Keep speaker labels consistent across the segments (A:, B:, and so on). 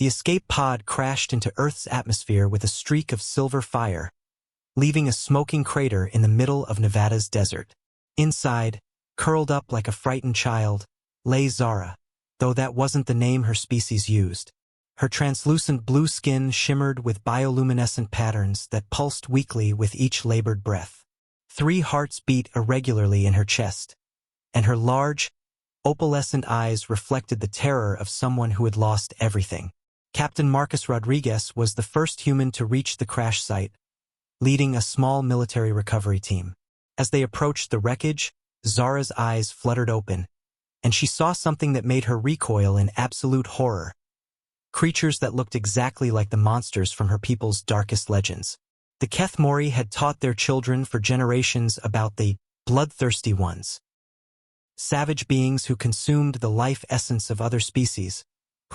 A: The escape pod crashed into Earth's atmosphere with a streak of silver fire, leaving a smoking crater in the middle of Nevada's desert. Inside, curled up like a frightened child, lay Zara, though that wasn't the name her species used. Her translucent blue skin shimmered with bioluminescent patterns that pulsed weakly with each labored breath. 3 hearts beat irregularly in her chest, and her large, opalescent eyes reflected the terror of someone who had lost everything. Captain Marcus Rodriguez was the first human to reach the crash site, leading a small military recovery team. As they approached the wreckage, Zara's eyes fluttered open, and she saw something that made her recoil in absolute horror. Creatures that looked exactly like the monsters from her people's darkest legends. The Kethmori had taught their children for generations about the Bloodthirsty ones. Savage beings who consumed the life essence of other species,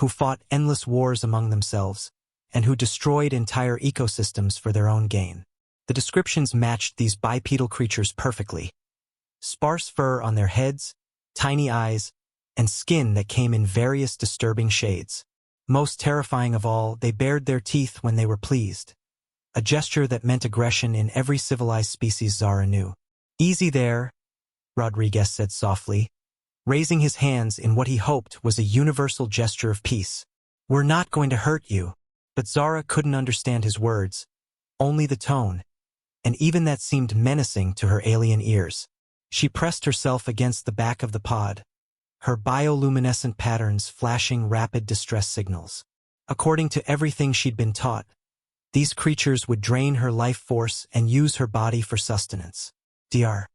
A: who fought endless wars among themselves, and who destroyed entire ecosystems for their own gain. The descriptions matched these bipedal creatures perfectly. Sparse fur on their heads, tiny eyes, and skin that came in various disturbing shades. Most terrifying of all, they bared their teeth when they were pleased, a gesture that meant aggression in every civilized species Zara knew. "Easy there," Rodriguez said softly, raising his hands in what he hoped was a universal gesture of peace. "We're not going to hurt you." But Zara couldn't understand his words, only the tone, and even that seemed menacing to her alien ears. She pressed herself against the back of the pod, her bioluminescent patterns flashing rapid distress signals. According to everything she'd been taught, these creatures would drain her life force and use her body for sustenance. Dr.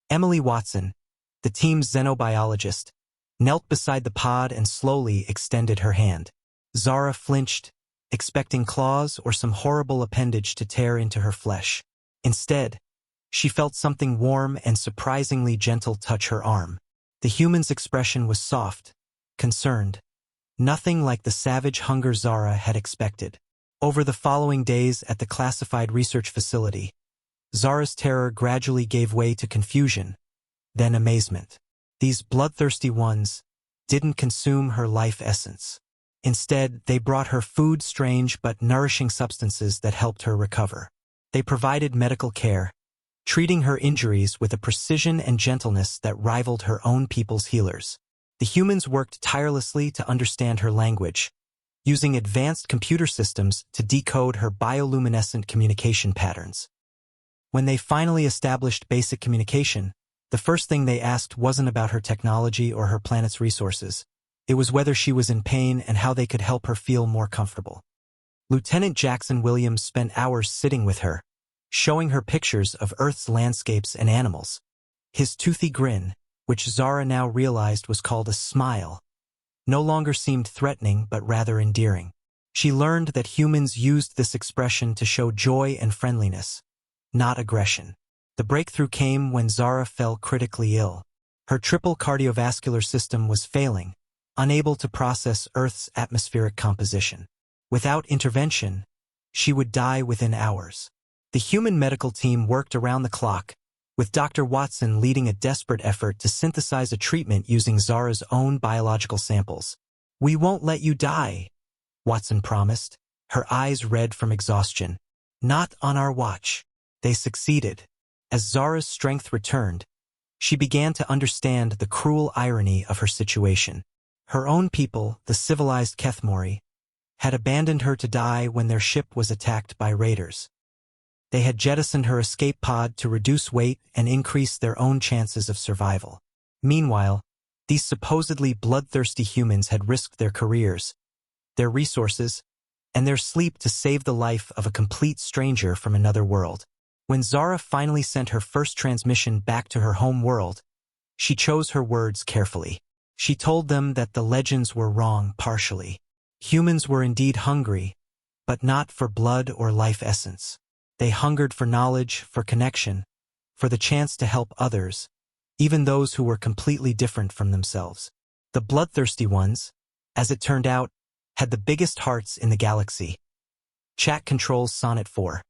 A: Emily Watson, the team's xenobiologist, knelt beside the pod and slowly extended her hand. Zara flinched, expecting claws or some horrible appendage to tear into her flesh. Instead, she felt something warm and surprisingly gentle touch her arm. The human's expression was soft, concerned, nothing like the savage hunger Zara had expected. Over the following days at the classified research facility, Zara's terror gradually gave way to confusion, then amazement. These bloodthirsty ones didn't consume her life essence. Instead, they brought her food, strange but nourishing substances that helped her recover. They provided medical care, treating her injuries with a precision and gentleness that rivaled her own people's healers. The humans worked tirelessly to understand her language, using advanced computer systems to decode her bioluminescent communication patterns. When they finally established basic communication, the first thing they asked wasn't about her technology or her planet's resources. It was whether she was in pain and how they could help her feel more comfortable. Lieutenant Jackson Williams spent hours sitting with her, showing her pictures of Earth's landscapes and animals. His toothy grin, which Zara now realized was called a smile, no longer seemed threatening but rather endearing. She learned that humans used this expression to show joy and friendliness, not aggression. The breakthrough came when Zara fell critically ill. Her triple cardiovascular system was failing, unable to process Earth's atmospheric composition. Without intervention, she would die within hours. The human medical team worked around the clock, with Dr. Watson leading a desperate effort to synthesize a treatment using Zara's own biological samples. "We won't let you die," Watson promised, her eyes red from exhaustion. "Not on our watch." They succeeded. As Zara's strength returned, she began to understand the cruel irony of her situation. Her own people, the civilized Kethmori, had abandoned her to die when their ship was attacked by raiders. They had jettisoned her escape pod to reduce weight and increase their own chances of survival. Meanwhile, these supposedly bloodthirsty humans had risked their careers, their resources, and their sleep to save the life of a complete stranger from another world. When Zara finally sent her first transmission back to her home world, she chose her words carefully. She told them that the legends were wrong partially. Humans were indeed hungry, but not for blood or life essence. They hungered for knowledge, for connection, for the chance to help others, even those who were completely different from themselves. The bloodthirsty ones, as it turned out, had the biggest hearts in the galaxy. Chat controls Sonnet 4.